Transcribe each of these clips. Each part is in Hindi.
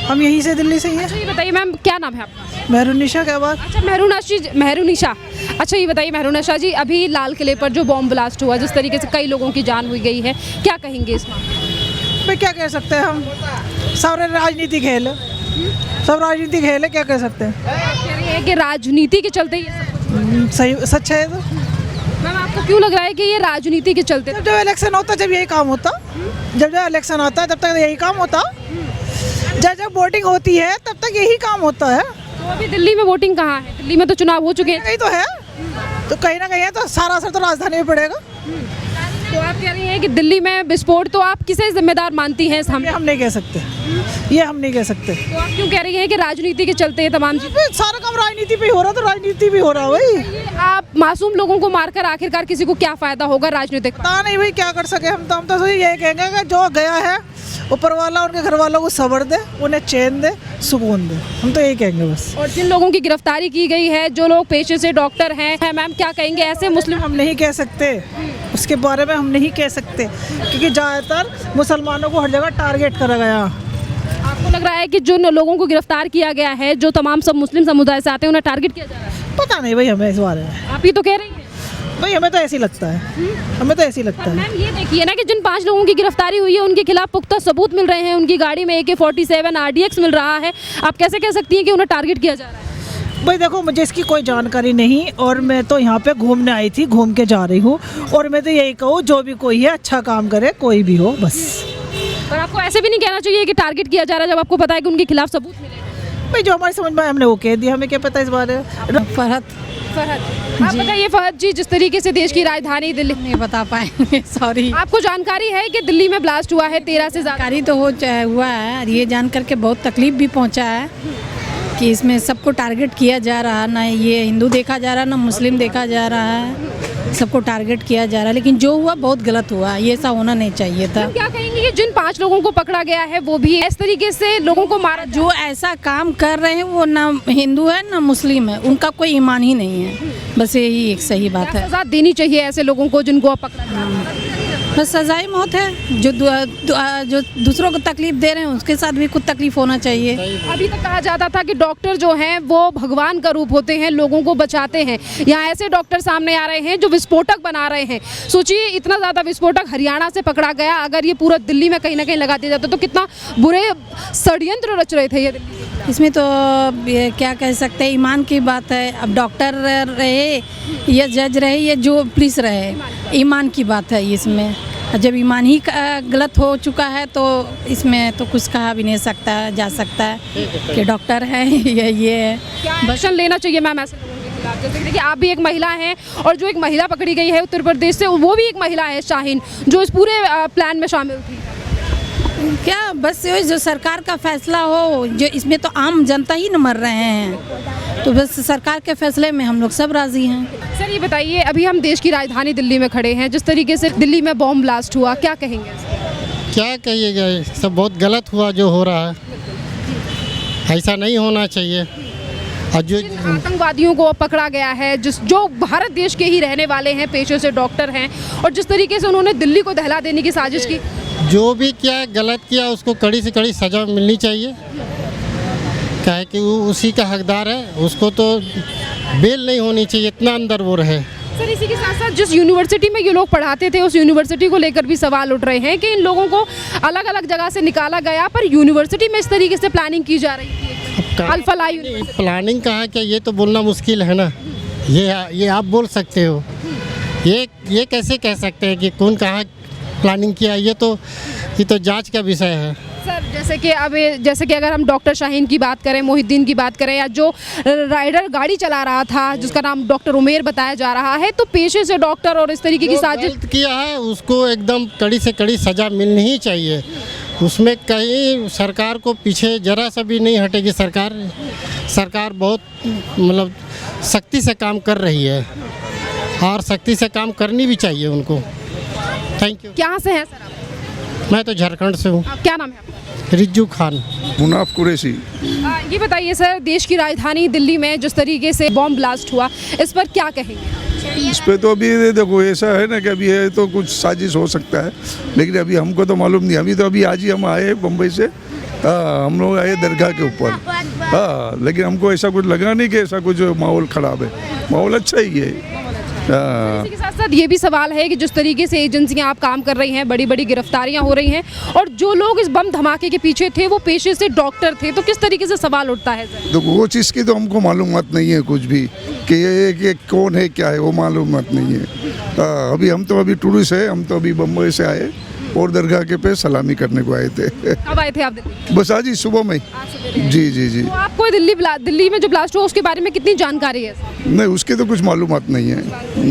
हम यहीं से, दिल्ली से ही हैं। अच्छा ये बताइए मैम, क्या नाम है आपका? मेहरुनिशा क्या बात? अच्छा मेहरुनिशा। अच्छा ये बताइए मेहरुनिशा जी, अभी लाल किले पर जो बॉम्ब ब्लास्ट हुआ, जिस तरीके से कई लोगों की जान हुई गई है, क्या कहेंगे इस मामले? भाई क्या कह सकते हैं हम, सारे राजनीति खेल है, सब राजनीति खेल है, क्या कह सकते हैं। कह रही है कि राजनीति के चलते ये सब कुछ। सही सच है तो। मैम आपको क्यों लग रहा है कि ये राजनीति के चलते? जब इलेक्शन होता जब यही काम होता, जब इलेक्शन आता है तब तक यही काम होता, जब वोटिंग होती है तब तक यही काम होता है। तो अभी दिल्ली में वोटिंग कहाँ है? दिल्ली में तो चुनाव हो चुके हैं। कहीं तो है, तो कहीं ना कहीं है, तो सारा असर तो राजधानी में पड़ेगा। तो आप कह रही हैं कि दिल्ली में विस्फोट, तो आप किसे जिम्मेदार मानती हैं इस हमले? हम नहीं कह सकते, ये हम नहीं कह सकते। तो आप क्यों कह रही हैं कि राजनीति के चलते ये तमाम चीज़ें? सारा काम राजनीति पे ही हो रहा, तो राजनीति भी हो रहा भाई। आप मासूम लोगों को मारकर आखिरकार किसी को क्या फायदा होगा राजनीतिक? पता नहीं भाई क्या कर सके हम तो यही कहेंगे कि जो गया है ऊपर वाला उनके घर वालों को सब्र दे, उन्हें चैन दे, सुकून दे, हम तो यही कहेंगे बस। और जिन लोगों की गिरफ्तारी की गई है, जो लोग पेशे से डॉक्टर हैं, मैम क्या कहेंगे ऐसे मुस्लिम? हम नहीं कह सकते, उसके बारे में हम नहीं कह सकते, क्योंकि ज़्यादातर मुसलमानों को हर जगह टारगेट करा गया। आपको लग रहा है कि जो लोगों को गिरफ्तार किया गया है, जो तमाम सब मुस्लिम समुदाय से आते हैं, उन्हें टारगेट किया जा रहा है? पता नहीं भाई हमें इस बारे में, आप ही तो कह रही हैं। भाई हमें तो ऐसे ही लगता है, हमें तो ऐसे ही लगता है। मैम ये देखिए ना कि जिन 5 लोगों की गिरफ्तारी हुई है, उनके खिलाफ पुख्ता सबूत मिल रहे हैं, उनकी गाड़ी में AK-47 RDX मिल रहा है, आप कैसे कह सकती हैं कि उन्हें टारगेट किया जा रहा है? भाई देखो, मुझे इसकी कोई जानकारी नहीं, और मैं तो यहाँ पे घूमने आई थी, घूम के जा रही हूँ, और मैं तो यही कहूँ जो भी कोई है अच्छा काम करे, कोई भी हो बस। पर आपको ऐसे भी नहीं कहना चाहिए कि टारगेट किया जा रहा है, जब आपको पता है कि उनके खिलाफ सबूत मिले। भाई जो हमारी समझ में आया हमने वो कह दिया, हमें क्या पता इस बारे में। फरहत, आप बताइए फहद जी, जिस तरीके से देश की राजधानी दिल्ली, नहीं बता पाएंगे, सॉरी। आपको जानकारी है कि दिल्ली में ब्लास्ट हुआ है 13 से ज़्यादा? जानकारी तो हुआ है, और ये जान करके बहुत तकलीफ भी पहुंचा है कि इसमें सबको टारगेट किया जा रहा है, ना ये हिंदू देखा जा रहा है, ना मुस्लिम देखा जा रहा है, सबको टारगेट किया जा रहा है। लेकिन जो हुआ बहुत गलत हुआ, ये ऐसा होना नहीं चाहिए था। क्या कहेंगे कि जिन 5 लोगों को पकड़ा गया है, वो भी इस तरीके से लोगों को मारा? जो ऐसा काम कर रहे हैं वो ना हिंदू है ना मुस्लिम है, उनका कोई ईमान ही नहीं है, बस यही एक सही बात है। सजा देनी चाहिए ऐसे लोगों को जिनको आप पकड़ा गया? बस सजाई मौत है, जो जो दूसरों को तकलीफ दे रहे हैं उसके साथ भी कुछ तकलीफ होना चाहिए। अभी तक कहा जाता था कि डॉक्टर जो हैं वो भगवान का रूप होते हैं, लोगों को बचाते हैं। यहाँ ऐसे डॉक्टर सामने आ रहे हैं जो विस्फोटक बना रहे हैं। सोचिए, इतना ज़्यादा विस्फोटक हरियाणा से पकड़ा गया, अगर ये पूरा दिल्ली में कहीं ना कहीं लगा दिया जाता तो कितना बुरे षड्यंत्र रच रहे थे ये दिल्ली। इसमें तो क्या कह सकते हैं, ईमान की बात है। अब डॉक्टर रहे या जज रहे या जो पुलिस रहे, ईमान की बात है इसमें। जब ईमान ही गलत हो चुका है तो इसमें तो कुछ कहा भी नहीं सकता जा सकता है कि डॉक्टर है या ये है। एक्शन लेना चाहिए मैम ऐसे लोगों के खिलाफ? जैसे कि देखिए, आप भी एक महिला हैं, और जो एक महिला पकड़ी गई है उत्तर प्रदेश से, वो भी एक महिला है शाहीन, जो इस पूरे प्लान में शामिल थी। क्या बस ये जो सरकार का फैसला हो, जो इसमें तो आम जनता ही न मर रहे हैं, तो बस सरकार के फैसले में हम लोग सब राजी हैं। सर ये बताइए, अभी हम देश की राजधानी दिल्ली में खड़े हैं, जिस तरीके से दिल्ली में बॉम्ब ब्लास्ट हुआ, क्या कहेंगे? क्या कहिएगा, सब बहुत गलत हुआ जो हो रहा है, ऐसा नहीं होना चाहिए। और जो आतंकवादियों को पकड़ा गया है, जो भारत देश के ही रहने वाले हैं, पेशे से डॉक्टर हैं, और जिस तरीके से उन्होंने दिल्ली को दहला देने की साजिश की, जो भी क्या गलत किया उसको कड़ी से कड़ी सज़ा मिलनी चाहिए। क्या है कि वो उसी का हकदार है, उसको तो बेल नहीं होनी चाहिए, इतना अंदर वो रहे। सर इसी के साथ साथ जिस यूनिवर्सिटी में ये लोग पढ़ाते थे, उस यूनिवर्सिटी को लेकर भी सवाल उठ रहे हैं कि इन लोगों को अलग अलग जगह से निकाला गया, पर यूनिवर्सिटी में इस तरीके से प्लानिंग की जा रही थी। अल-फलाह यूनिवर्सिटी प्लानिंग कहाँ, क्या ये तो बोलना मुश्किल है ना, ये आप बोल सकते हो, ये कैसे कह सकते हैं कि कौन कहाँ प्लानिंग किया, ये तो जांच का विषय है। सर जैसे कि अगर हम डॉक्टर शाहीन की बात करें, मोहिद्दीन की बात करें, या जो राइडर गाड़ी चला रहा था जिसका नाम डॉक्टर उमेर बताया जा रहा है, तो पेशे से डॉक्टर और इस तरीके की साजिश किया है, उसको एकदम कड़ी से कड़ी सज़ा मिलनी ही चाहिए। उसमें कहीं सरकार को पीछे जरा सा भी नहीं हटेगी। सरकार बहुत मतलब सख्ती से काम कर रही है, और सख्ती से काम करनी भी चाहिए उनको। Thank you. कहाँ से हैं सर आप? मैं तो झारखंड से हूँ। क्या नाम है आपका? रिज्जू खान। मुनाफ कुरैशी। ये बताइए सर, देश की राजधानी दिल्ली में जिस तरीके से बॉम्ब ब्लास्ट हुआ, इस पर क्या कहेंगे? इस पे तो अभी देखो ऐसा है ना कि अभी है तो कुछ साजिश हो सकता है, लेकिन अभी हमको तो मालूम नहीं। अभी तो अभी आज ही हम आए बम्बई से, हाँ, हम लोग आए दरगाह के ऊपर। हाँ, लेकिन हमको ऐसा कुछ लगा नहीं कि ऐसा कुछ माहौल ख़राब है, माहौल अच्छा ही है। हाँ। इसी के साथ साथ ये भी सवाल है कि जिस तरीके से एजेंसियां आप काम कर रही हैं, बड़ी बड़ी गिरफ्तारियां हो रही हैं, और जो लोग इस बम धमाके के पीछे थे वो पेशे से डॉक्टर थे, तो किस तरीके से सवाल उठता है सर? तो वो चीज़ की तो हमको मालूमात नहीं है कुछ भी कि ये कौन है क्या है, वो मालूमात नहीं है। अभी हम तो अभी टूरिस्ट है, हम तो अभी बम्बई से आए और दरगाह के पे सलामी करने को आए थे। कब आए थे आप दिल्ली? बस आज ही सुबह में। जी जी जी। तो आपको दिल्ली में जो ब्लास्ट हुआ उसके बारे में कितनी जानकारी है? नहीं, उसके तो कुछ मालूमात नहीं है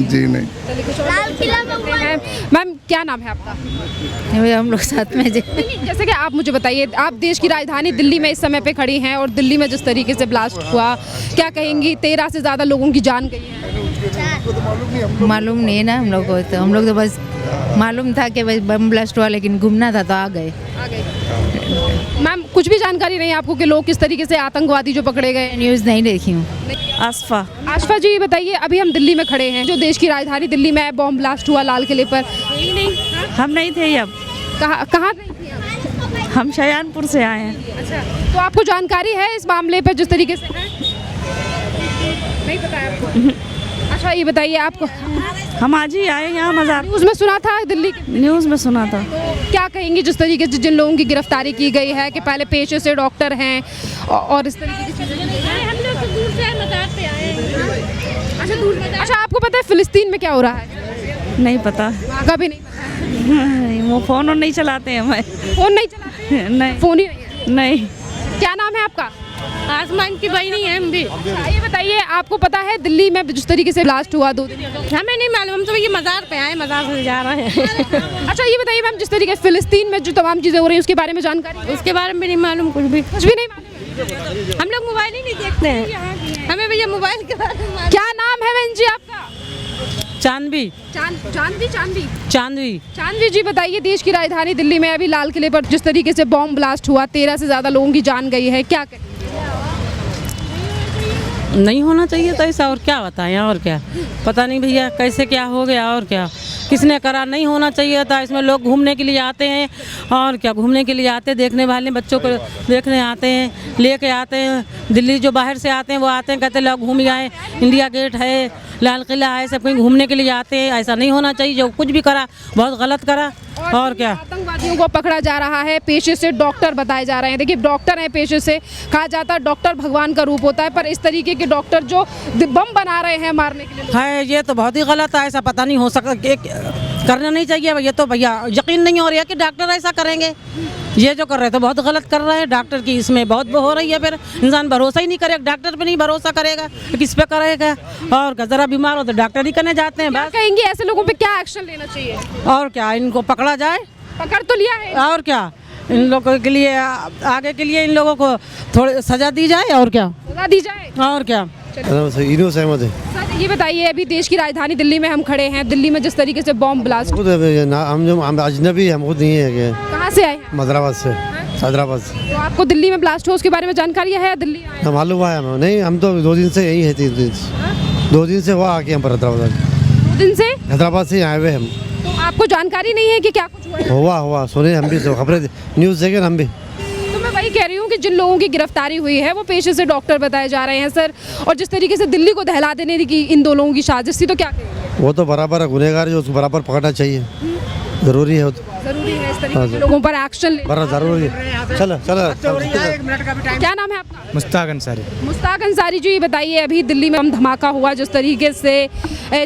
जी। नहीं। मैम क्या नाम है आपका? हम लोग साथ में जैसे कि आप मुझे बताइए, आप देश की राजधानी दिल्ली में इस समय पे खड़ी हैं और दिल्ली में जिस तरीके से ब्लास्ट हुआ, क्या कहेंगी? 13 से ज़्यादा लोगों की जान गई है। मालूम नहीं है ना हम लोग को, तो हम लोग तो बस मालूम था कि बस बम ब्लास्ट हुआ, लेकिन घूमना था तो आ गए। मैम कुछ भी जानकारी नहीं है आपको कि लोग किस तरीके से आतंकवादी जो पकड़े गए? न्यूज़ नहीं देखी हूँ। आसफा। आशफा जी बताइए, अभी हम दिल्ली में खड़े हैं, जो देश की राजधानी दिल्ली में बॉम्ब ब्लास्ट हुआ लाल किले पर। हम नहीं थे, अब कहाँ नहीं थी आप? हम शयानपुर से आए हैं। अच्छा, तो आपको जानकारी है इस मामले पर जिस तरीके से है? नहीं पता है आपको? अच्छा ये बताइए, आपको हम आज ही आए यहाँ मज़ार। न्यूज़ में सुना था दिल्ली के? न्यूज़ में सुना था। क्या कहेंगे जिस तरीके से जिन लोगों की गिरफ्तारी की गई है कि पहले पेशे से डॉक्टर हैं और इस तरीके की चीज़ें? हम लोग तो दूर से मज़ार पे आए हैं। अच्छा दूर। अच्छा आपको पता है फिलिस्तीन में क्या हो रहा है? नहीं पता। वहाँ का भी नहीं पता। वो फ़ोन और नहीं चलाते हैं हमें। फ़ोन नहीं चलाते? नहीं। फ़ोन ही नहीं है? नहीं। क्या नाम है आपका? आसमान की बहनी है हम भी। अच्छा, ये बताइए, आपको पता है दिल्ली में जिस तरीके से ब्लास्ट हुआ 2 दिन? हमें नहीं मालूम, हम तो ये मज़ार पे आए, मज़ार से जा रहे हैं। अच्छा ये बताइए मैम, जिस तरीके फिलिस्तीन में जो तमाम चीज़ें हो रही हैं उसके बारे में जानकारी? उसके बारे में नहीं मालूम कुछ भी। कुछ भी नहीं मालूम। हम लोग मोबाइल ही नहीं देखते हैं, हमें भैया मोबाइल के बारे में मालूम। क्या नाम है बहन जी आपका? चांदवी। चांदवी। चांदवी। चांदवी जी बताइए, देश की राजधानी दिल्ली में अभी लाल किले पर जिस तरीके से बॉम्ब ब्लास्ट हुआ, 13 से ज़्यादा लोगों की जान गई है, क्या कहें? नहीं होना चाहिए था ऐसा, और क्या बताएं, और क्या पता नहीं भैया कैसे क्या हो गया, और क्या किसने करा। नहीं होना चाहिए था। इसमें लोग घूमने के लिए आते हैं, और क्या घूमने के लिए आते हैं, देखने वाले बच्चों को देखने आते हैं, लेके आते हैं। दिल्ली जो बाहर से आते हैं वो आते हैं, कहते हैं लोग घूम जाएं, इंडिया गेट है, लाल किला है, सब कहीं घूमने के लिए आते हैं। ऐसा नहीं होना चाहिए, जो कुछ भी करा बहुत गलत करा। और क्या आतंकवादियों को पकड़ा जा रहा है, पेशे से डॉक्टर बताए जा रहे हैं। देखिए डॉक्टर हैं पेशे से, कहा जाता है डॉक्टर भगवान का रूप होता है, पर इस तरीके के डॉक्टर जो बम बना रहे हैं मारने के लिए है, ये तो बहुत ही गलत है। ऐसा पता नहीं हो सकता, करना नहीं चाहिए। ये तो भैया यकीन नहीं हो रहा है कि डॉक्टर ऐसा करेंगे। ये जो कर रहे थे बहुत गलत कर रहे हैं। डॉक्टर की इसमें बहुत हो रही है, फिर इंसान भरोसा ही नहीं करेगा, डॉक्टर पे नहीं भरोसा करेगा तो किस पे करेगा। और ज़रा बीमार हो तो डॉक्टर ही करने जाते हैं बस। कहेंगे ऐसे लोगों पे क्या एक्शन लेना चाहिए? और क्या, इनको पकड़ा जाए। पकड़ तो लिया है, और क्या, इन लोगों के लिए आगे के लिए इन लोगों को थोड़ी सजा दी जाए। और क्या, सजा दी जाए। और क्या। सर ये बताइए, अभी देश की राजधानी दिल्ली में हम खड़े हैं, दिल्ली में जिस तरीके से बॉम्ब ब्लास्ट, हम अजनबी हम खुद नहीं है। कहाँ से आए हैं? मदराबाद से, हैदराबाद से। तो आपको दिल्ली में ब्लास्ट हुआ उसके बारे में जानकारी है? दिल्ली आए हैं? मालूम है हमें नहीं, हम तो 2 दिन से यही है, 3 दिन से 2 दिन से हुआ आके हम पर हैदराबाद 2 दिन से हैदराबाद से आए हुए हम। तो आपको जानकारी नहीं है कि क्या कुछ हुआ है? हुआ सुने हम भी, तो खबरें न्यूज़ देखे हम भी। तो मैं वही कह रही हूँ कि जिन लोगों की गिरफ्तारी हुई है वो पेशे से डॉक्टर बताए जा रहे हैं सर, और जिस तरीके से दिल्ली को दहला देने की इन 2 लोगों की साजिश थी, तो क्या कहेंगे? वो तो बराबर गुनहगार जो उसको बराबर पकड़ना चाहिए, ज़रूरी है। वो तो जरूरी है इस तरीके के लोगों पर एक्शन ले। बड़ा ज़रूरी है। चलो क्या नाम है आपका? मुस्ताक अंसारी। मुस्ताक अंसारी जी, ये बताइए, अभी दिल्ली में हम धमाका हुआ जिस तरीके से,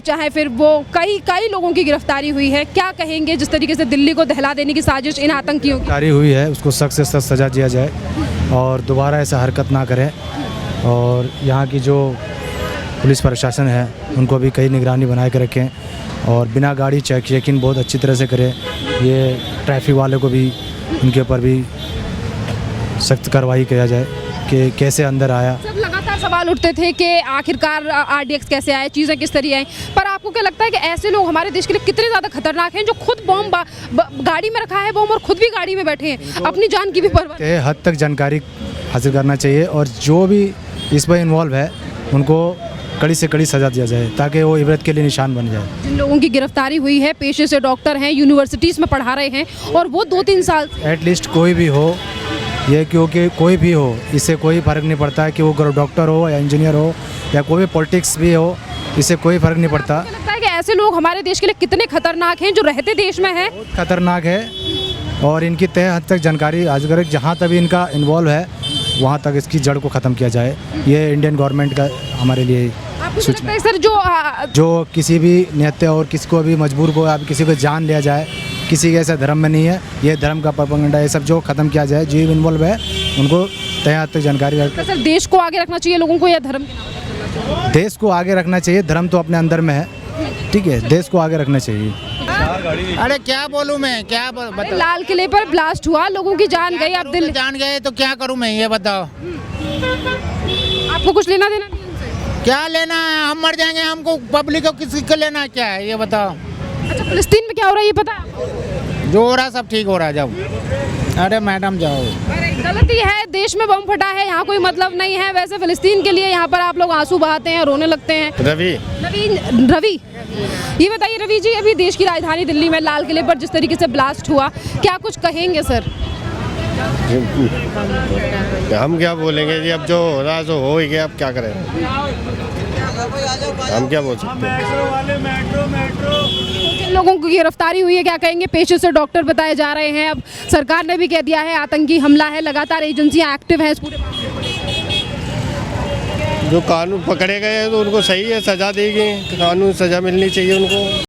चाहे फिर वो कई लोगों की गिरफ्तारी हुई है, क्या कहेंगे जिस तरीके से दिल्ली को दहला देने की साजिश इन आतंकियों की गिरफ्तारी हुई है, उसको सख्त से सख्त सज़ा दिया जाए और दोबारा ऐसा हरकत ना करें। और यहाँ की जो पुलिस प्रशासन है उनको भी कई निगरानी बना के रखें और बिना गाड़ी चेकिंग बहुत अच्छी तरह से करें। ये ट्रैफिक वाले को भी, उनके ऊपर भी सख्त कार्रवाई किया जाए कि कैसे अंदर आया। सब लगातार सवाल उठते थे कि आखिरकार RDX कैसे आए, चीज़ें किस तरह आई, पर आपको क्या लगता है कि ऐसे लोग हमारे देश के लिए कितने ज़्यादा खतरनाक हैं जो खुद बॉम्ब गाड़ी में रखा है बॉम्ब और खुद भी गाड़ी में बैठे हैं, अपनी जान की भी परवाह। हद तक जानकारी हासिल करना चाहिए और जो भी इस पर इन्वॉल्व है उनको कड़ी से कड़ी सज़ा दिया जाए ताकि वो इबरत के लिए निशान बन जाए। जिन लोगों की गिरफ्तारी हुई है पेशे से डॉक्टर हैं, यूनिवर्सिटीज़ में पढ़ा रहे हैं और वो 2-3 साल एटलीस्ट कोई भी हो ये क्योंकि कोई भी हो, इससे कोई फ़र्क नहीं पड़ता है कि वो डॉक्टर हो या इंजीनियर हो या कोई भी पॉलिटिक्स भी हो, इससे कोई फ़र्क नहीं पड़ता। मुझे लगता है कि ऐसे लोग हमारे देश के लिए कितने खतरनाक हैं जो रहते देश में हैं। खतरनाक है और इनकी तय हद तक जानकारी अगर जहाँ तक भी इनका इन्वॉल्व है वहाँ तक इसकी जड़ को ख़त्म किया जाए। ये इंडियन गवर्नमेंट का हमारे लिए आपको सूचना लगता है सर जो किसी भी निहत्थे और किसी को भी मजबूर को अब किसी को जान लिया जाए, किसी के ऐसा धर्म में नहीं है, ये धर्म का प्रोपेगेंडा, ये सब जो ख़त्म किया जाए, जो इन्वॉल्व है उनको तय हद तक जानकारी रख। सर देश को आगे रखना चाहिए लोगों को या धर्म के नाम? देश को आगे रखना चाहिए, धर्म तो अपने अंदर में है, ठीक है, देश को आगे रखना चाहिए। अरे क्या बोलूं मैं, क्या अरे लाल किले पर ब्लास्ट हुआ, लोगों की जान गई, अब दिल जान गए तो क्या करूं मैं, ये बताओ। आपको कुछ लेना देना नहीं उनसे? क्या लेना है, हम मर जाएंगे, हमको पब्लिक को किसी को लेना क्या है, ये बताओ। अच्छा फिलिस्तीन में क्या हो रहा है ये पता है? जो हो रहा सब ठीक हो रहा है, जाओ। अरे मैडम जाओ। गलती है, देश में बम फटा है, यहाँ कोई मतलब नहीं है। वैसे फिलिस्तीन के लिए यहाँ पर आप लोग आंसू बहाते हैं, रोने लगते हैं। रवि ये बताइए रवि जी, अभी देश की राजधानी दिल्ली में लाल किले पर जिस तरीके से ब्लास्ट हुआ, क्या कुछ कहेंगे सर? हम क्या बोलेंगे जी, अब जो हो रहा है सो हो ही गया, अब क्या करें, हम क्या बोल सकते हैं। जिन लोगों की गिरफ्तारी हुई है क्या कहेंगे? पेशे से डॉक्टर बताए जा रहे हैं, अब सरकार ने भी कह दिया है आतंकी हमला है, लगातार एजेंसियां एक्टिव हैं इस पूरे। जो कानून पकड़े गए हैं तो उनको सही है, सज़ा दी गई, कानून सज़ा मिलनी चाहिए उनको।